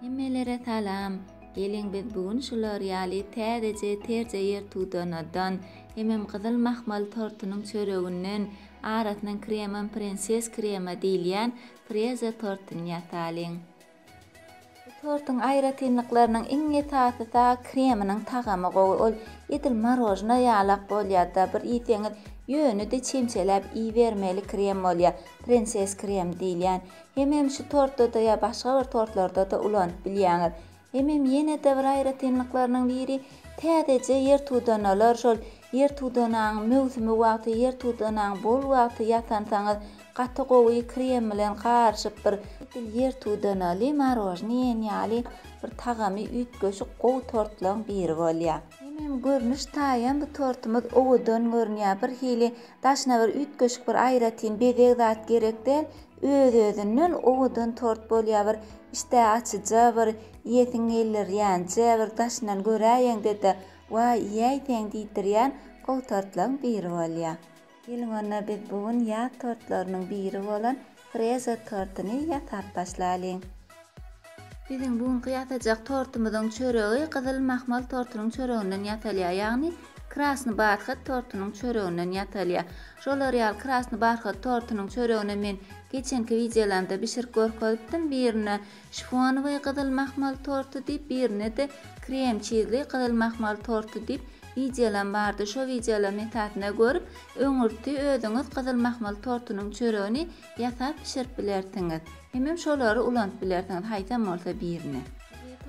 Hemmelere salam. Gelin biz bugün şu L'Oreal'i täzece terje yer tutandan hemem gyzyl mahmal tortunyň çöregünden arasynyň kremam prenses krema diýilýän freze tortuny ýasalyň. Bu tortuň aýratynlyklarynyň iň esasy da kreminiň tagamy gowy. Ol edil marojna ýalak bolýar-da bir ýeteňiz ýöni de çemçelep iýermeli krem bolýar. Prenses krem diýilýän. Hemem şu tortda ya başga bir tortlarda da ulanyp bilýäňiz. Hemem ýene de bir aýratynlyklarynyň biri täzece yer tudanalar şol yer tudanaň möwsümi wagty yer tudanaň bol wagty ýasansaňyz gaty gowy krem bilen garşyp bir yer tudanaly marojny ýaly bir tagamy üýtgeşik gowy tortlaryň biri bolýar. Hemem görnüş taýan bu tortumuz owadan görünýär. Bir hili daşna bir üýtgeşik bir aýratyn bezek zat gerekden öz-özünden owadan tort bolýar. Bir işte açyja bir ýetiň eller ýança bir daşnan göräýäňde de wa ýaýteň diýdirýän gowy tortlaryň biri bolýar. Gelin ona biz bugün ýa tortlarynyň biri bolan freze tortuny ýasap başlaýyn. Bizim bugün ýasajak tortumyzyň çöregi gyzyl mahmal tortunyň çöreginden ýasalýar. Ýagny krasny barhat tortunyň çöreginden ýasalýar. Şo L'Oreal krasny barhat tortunyň çöregini men geçenki videolarymda bişirip görkezdim. Birini şifoniwy gyzyl mahmal tortu diýip, birini de krem çizli gyzyl mahmal tortu diýip videolar bardy. Şo videolar metatyna görüp öňürti özüňiz gyzyl mahmal tortunyň çöregini ýasap pişirip bilersiňiz. Hemem şolary ulanyp bilersiňiz haýsam bolsa birini.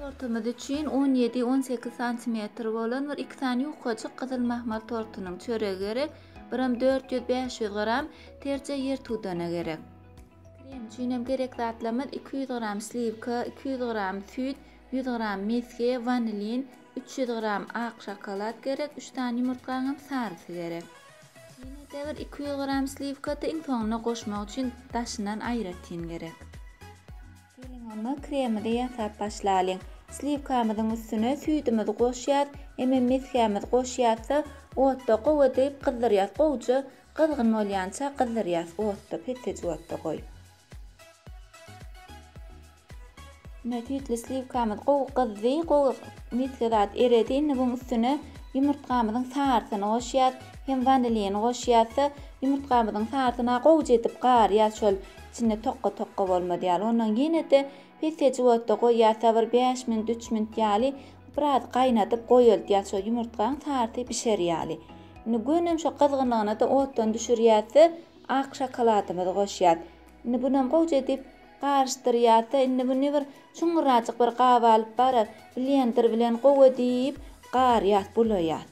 Tortumuz üçin 17-18 cm bolan bir 2 tane ýukaçyk gyzyl mahmal tortunyň çöregi gerek. Biram 400-500 gram terje yer tudana gerek. Krem üçin gerek zatlarymyz 200 gram slivka, 200 gram süt, 100 gram meske, vanilin, 300 gram ak şokolad gerek, 3 tane ýumurtanyň sarysy gerek. Ýene de bir 200 gram slivkady iň soňuna goşmak üçin daşyndan aýratyn gerek. Gelin onu kremide ýasap başlaýyn. Slivkamyzyň üstüne süýdümizi goşýar, hemem meskemizi goşýarsa, otda gowy diýip gyzdyrýar. Gowja gyzgyn bolýança gyzdyrýar. Otda peteci otda goýup. Nätüýtli slivkamyz gowy gyzdy, gowy meskedat eredin. Buň üstüne ýumurtkamyzyň sarysyny goşýar, hem vanilin goşýarsa, ýumurtkamyzyň sarysyna gowja edip garýar şol içinde tokka bolmady ýaly. Ondan ýene de peteci otda goýýarsa bir 5 minut 3 minut ýaly biraz gaýnatyp goýulýar şo ýumurtkaň sarysy pişer ýaly. Indi gönem şo gyzgynlygyna da otdan düşürýärse ak şokoladymy goşýar. Indi bunam gowja edip garşdyrýarsa, indi bunu bir şuňurajyk bir gaba alyp barar, blender bilen gowy diýip garýar, bulaýar.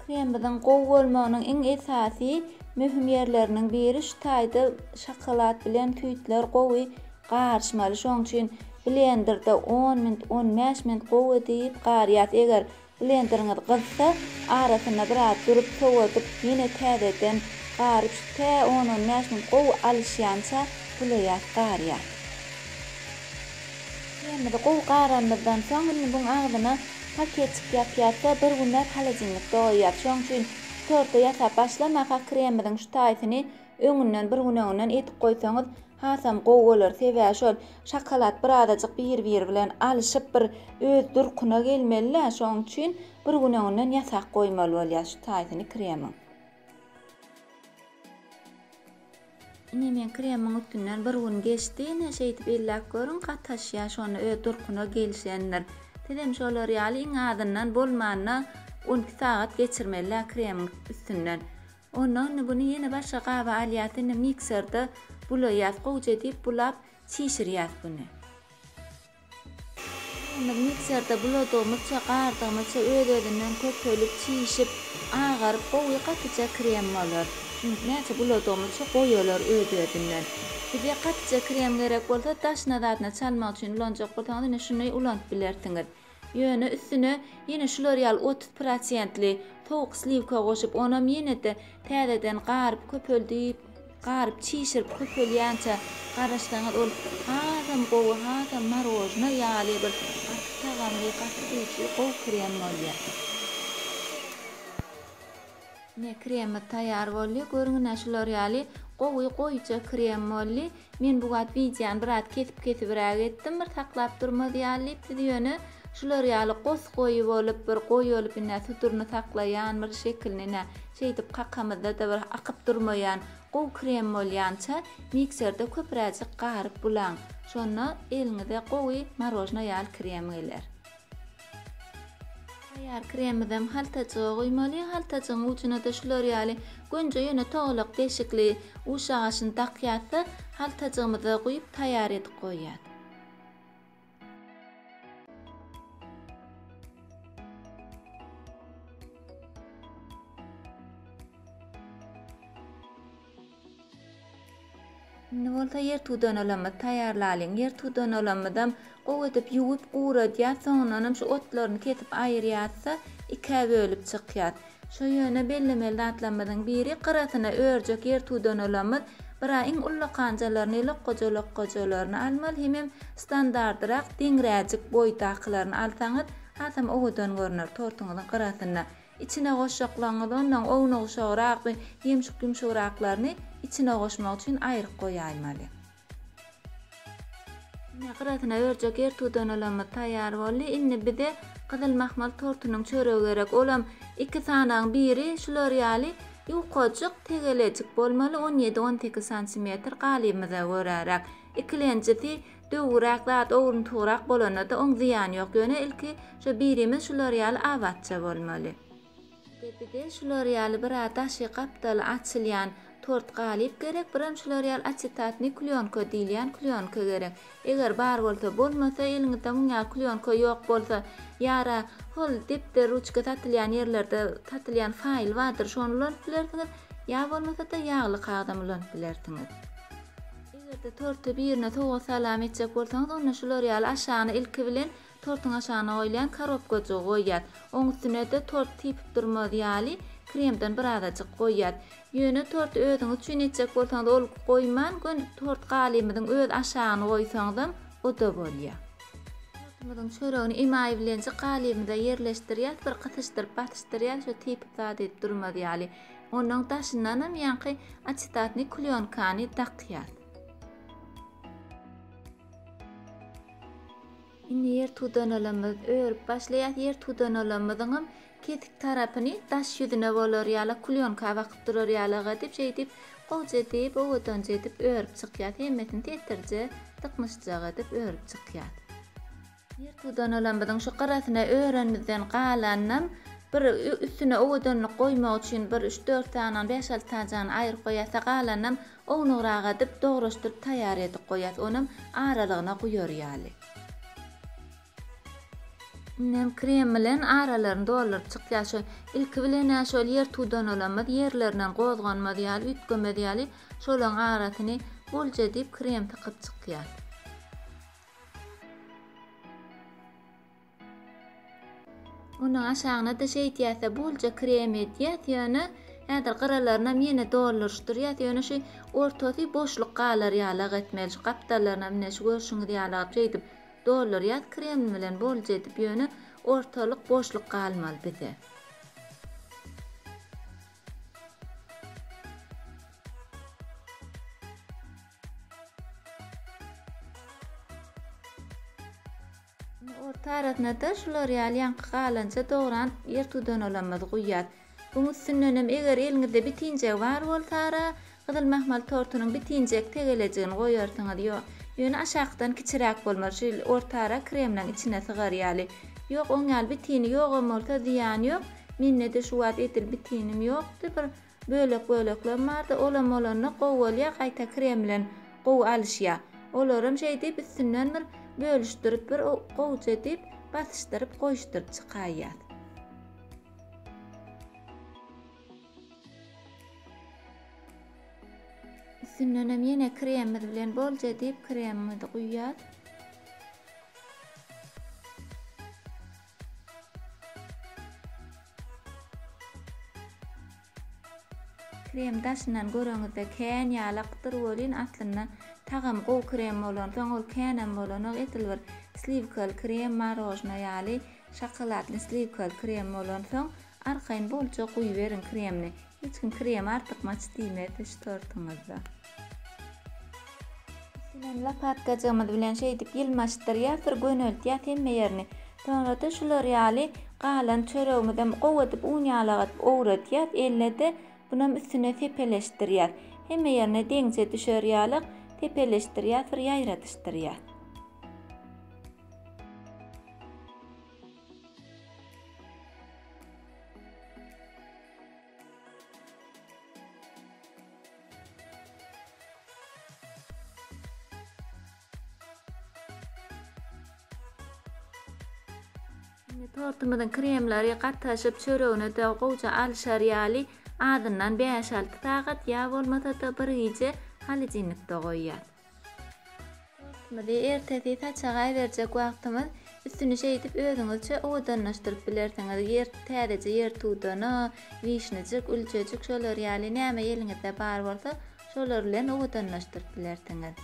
Kremden gowy bolmagynyň iň esasy mühim ýerleriniň biri şu taýda şokolad bilen tüýtler gowy garşmaly. Şoň üçin blenderda 10 minut 15 minut gowy diýip garýar. Eger blendeриňiz gyssa, arasyna biraz durup sowatyp ýene täzeden garyp 10-15 minut gowy alýança bulaýar, garýar. Ýene de gowy garandydan soň buň agdyna paketçik ýapýarsa bir günler halajynlykda goýýar. Şoň üçin tortu ýasap başlamaka kreminiň şu taýsyny öňünden bir gün öňünden etip goýsaňyz hasam gowy bolar. Sebäbi şol şokolad bir adajyk bir bilen alışyp bir öz durkuna gelmeli. Şoň üçin bir gün öňünden ýasap goýmaly bolýar şu taýsyny kremiň. Ine men kremiň üstünden bir gün geçdi, näşeýtip ellak görün gataşýar şonu öz durkuna gelişenler. Dedem şolary ýaly iň adyndan bolmanyna 12 saat geçirmeliler kremiň üstünden. Ondan bunu ýene başga gaba alýatyny mikserde bulaýar, gowja diýip bulap çişirýär bunu. Onu mikserde buladığımızça, gardığımızça öz-özünden köpölüp, çişip, ağarıp, gowy gatyja krem bolar. Näçe buladığımızça goýular öz-özünden. Bize gatyja krem gerek bolsa, daşna zatna çalmak üçin ulanjak bolsaňyz ine şuny ulanyp bilersiňiz. Ýöne üstüne ýene şu L'Oreal 30%li towuk slivka goşup, onam ýene de täzeden garyp, köpöldüýip, garyp, çişirip, köpölýänçe garaşsaňyz ol hasam gowy, hasam marojna ýaly bir tagamly gatyjy gowy krem bolýar. Ne kremi taýýar bolýar. Görüňiz şu L'Oreal'i Gowy goýja krem molly. Men bu wagt widiýany birat ketip etdim. Bir taklap durmady ýalypdy diýeni. Şular ýaly gosgoý bolup bir goý bolup ine tuturny taklaýan bir şekilne şeýdip qakamyzda da bir akyp durmaýan gowy krem bolýança mikserde köpüräjik garyp bulan. Şonu eliňizde gowy marojna ýaly krem geler. Taýar kremidem haltaçyga goýmaly, haltaçygyň uçuna da şular ýaly gönje ýene togluk deşikli uşagyşyny takýatsa, haltaçygymyza goýup taýar edip goýýar. Bolta yer tudan olamy taýarlalyň. Yer tudan olamydam gowy edip ýuwup guradyar, soňram şu otlaryny ketip aýyrýatsa, iki bölüp çykýar. Şo ýöne bellemeli atlanmadan biri gyratyna örjek yer tudan olamyd. Bira iň ulla kanjalaryny, lokkoja-lokkojalarny almaly, hemem standardyrak diňräjik boýdaklaryny alsaňyz, hasam owadan görner tortuňyzyň gyratyna. İçine goşaklaňyz ondan owna goşarak we ýumşak-ýumşaklaryny içine goşmak üçin aýryp goýalmaly. Gyratyna örjek yer tudan olamy taýýar boldy. Indi bide gyzyl mahmal tortunyň çöregi gerek. Olam 2 sanaň biri şular ýaly ýukaçyk tegelecik bolmaly, 17-18 sm galymyza görärak. Ikilençisi döwrak zat owrunturak bolanada oň ziýan ýok ýöne ilki şu birimiz şular ýaly awatça bolmaly. Bide şular ýaly bir daşy gapdaly açylýan tort galyp gerek, biram şular ýaly asetatny klionka diýilýän klionka gerek. Eger bar bolsa bolmasa, eliňizde muňa klionka ýok bolsa, ýara hol dipde ruçka tatylýan ýerlerde tatylýan fail wadyr, şonu ulanıp bilersiňiz, ýa bolmasa da ýagly kagdam ulanıp bilersiňiz. Egerde torty birine towa salam etjek bolsaňyz, onda şular ýaly aşagyny ilki bilen tortyň aşagyna goýulan korobkaja goýýar. Oň üstüne de tort tipip durmady ýaly kremden bir adaçyk goýýar. Ýöne tort özüňiz üçin etjek bolsaňyz ol goýman, gün tort galymynyň öz aşagyny goýsaňyz o da bolýar. Tortymyzyň çöregini imaý bilen galymyza ýerleşdirýär, bir gysyşdyryp batışdyrýar, şu tipip zat edip durmady ýaly. Onuň daşyndanam ýanky asetatny klionkany takýar. Indi yer tudan olamyd örüp başlaýar. Yer tudan olamydyň ketik tarapyny daş ýüzüne bolar ýaly klionka wakyp durar ýaly edip şeýdip gowy edip owadan edip örüp çykýar. Hemmetini tetirje tykmyşjak edip örüp çykýar. Yer tudan olamydyň şu gyratyna örenmizden galannam bir üstüne owadan goýmak üçin bir 3-4 tanan 5-6 tanan aýryp goýasa galannam ownurak edip dogruşdyryp taýýar edip goýas. Onam aralygyna goýar ýaly. Nem krem bilen aralaryny dolduryp çykýar. Şo ilki bilen şol yer tudan olamyd, yerlerinden gozganmady ýaly, ütgemedi ýaly şolaň aratyny bolja edip krem tykyp çykýar. Onuň aşagyna da şeýtýärse bolja krem edýär, ýöne häzir gyralaryna meni doldurýar, ýöne şu ortasy boşluk galar ýaly etmeli. Şu gapdallaryna meni şu görşüňiz ýaly edip doldurýar, krem bilen bolja edip ýöne ortalyk boşluk galmaly bize. Orta aratyna da şular ýaly ýanky galança dogran yer tudan olamady goýýar. Buň üstünden eger eliňizde bitinjek bar bolsa, gyzyl mahmal tortunyň bitinjek tegelecigini goýarsyňyz ýöne aşagdan kiçiräk bolmaly. Şu orta ara kremden içine sygar ýaly. Ýok, oň ýaly bitini ýok bolsa ziýan ýok. Menne de şu wagt etil bitinim ýokdy. Bir bölek-bölekler bardy. Olam olany gowalýar, gaýta krem bilen gowy alýşýar. Olaram şeýdip üstünden bir bölüşdirip bir gowy edip basışdyryp goýuşdyryp çykaýar. Üstünden ýene krem bilen bolja edip kremni goýýar. Krem daşynan göreňizde kän ýalakdyr bolýan, aslynda tagam gowy krem bolan, soň ol känam bolan, etil bir slivkal krem, marojna ýaly şokoladly slivkal krem bolan, soň arkaýyn bolja goýuberin kremni. Hiç kim krem artık maç diýmedi şu tortuňyzda. Silen lapatkajymyz bilen şey dip ýylmaşdyrýar, bir göneltýär hemme ýerini. Sonra da şular ýaly galan çöregimizden gowadyp uňalagyp owratýar, ellede bunam üstüne tepeleşdirýär. Hemme ýerine deňçe düşer ýaly tepeleşdirýär, bir ýaýratışdyrýar. Tortumyzyň kremleri gatnaşyp çöregine de gowja alşar ýaly adyndan 5-6 tagat ýa bolmasa da bir gije halejinlikde goýýar. Tortumuzy ertesi taçaga berjek wagtymyz üstüne şey edip özüňizçe owadanlaşdyryp bilersiňiz. Yer täze yer tudana, wišnejik, ulçejik şolar ýaly näme ýeliňizde bar bolsa şolar bilen owadanlaşdyryp bilersiňiz.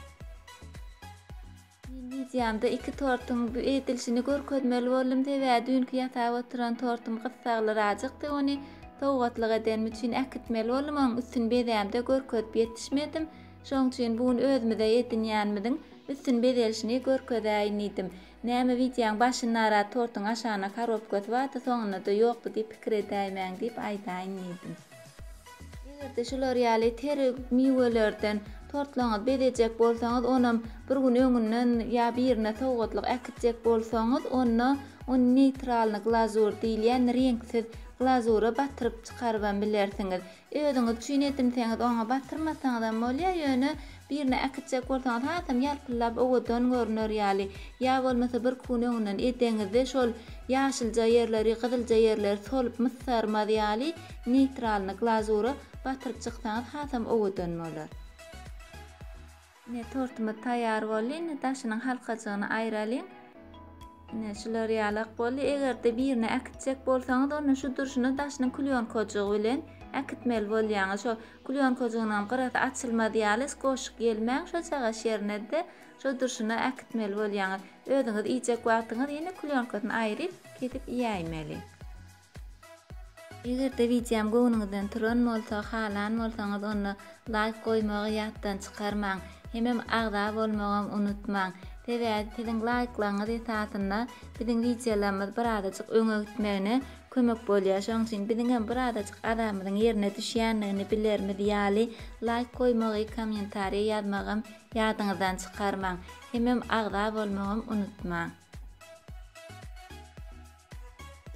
Videomda iki tortum edilişini görkezmeli boldum tebe dünkü ýatağa oturan tortum gyssaglarajykdy, ony towgatlyk eden üçin äkitmeli boldum, onuň üstün bedämde görkezip ýetişmedim. Şoň üçin bugün özümize ýetinýänmiziň üstün bedelişini görkezäýin diýdim. Näme videoň başynara tortuň aşagyna karopka batdy, soňuna da ýokdy diýip pikir edäýmän diýip aýdaýyn diýdim. Egerde şular ýaly terik miwelerden tortlaňyz bedejek bolsaňyz, onam bir gün öňünden ýa birine towgatlyk äkitjek bolsaňyz, onu neytralny glazur diýilýän reňsiz glazura batyryp çykarban bilersiňiz. Özüňiz düşünetdiňiz oňa batyrmasaňyz bolýar, ýöne birine äkitjek bolsaňyz hasam ýalpylap owadan görünür ýaly. Ýa bolmasa bir gün öňünden edeňizde şol ýaşylja ýerleri, gyzylja ýerleri solup mysarmaz ýaly neytralny glazura batyryp çyksaňyz hasam owadan bolar. Ne tortumy taýýar boldy, daşynyň halkaçygyny aýralyň. Ne şular ýaly boldy. Egerde birine äkitjek bolsaňyz, onu şu durşuny daşynyň klyonkojygy bilen äkitmeli bolýaňyz. Şo klyonkojygynyň gyrasy açylmady ýaly goşuk gelmäň, şo çagaş ýerine de şo durşuny äkitmeli bolýaňyz. Özüňiz iýjek wagtyňyz ýene klyonkasyny aýryp ketip ýaýmaly. Egerde videom göwnüňizden turan bolsa, halan bolsaňyz onu like goýmagy ýatdan çykarmaň. Hemem agda bolmagam unutmaň. Siziň like'laryňyz esasynda biziň videolarymyz bir adaçyk öňe gitmegine kömek bolýar. Şoň üçin biziň hem bir adaçyk adamyň ýerine düşýänligini bilermiz ýaly like goýmagy, kommentariýa ýazmagam ýadyňyzdan çykarmaň. Hemem agda bolmagam unutmaň.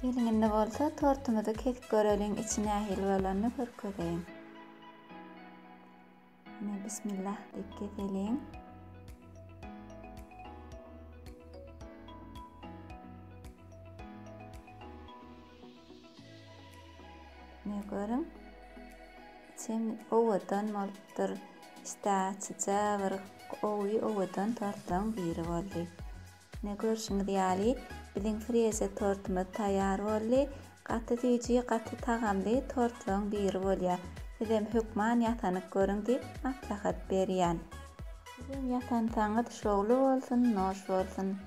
Gelinginde bolsa tortumuzy kesip göreliň, içine helvalarny görkezýän. Bismillah deyip keselim. Ne görün? Sen owadan maltyr istaçyja bir owy owadan tortlaň biri boldy. Ne görüşiňiz ýaly biziň freze tortumyz taýýar boldy. Gaty tüýji, gaty tagamly tortlaň biri bolýar. Sizem hükman ýatanyk görüň diýip maslahat berýän. Sizem ýatansaňyz şogly bolsun, noş bolsun.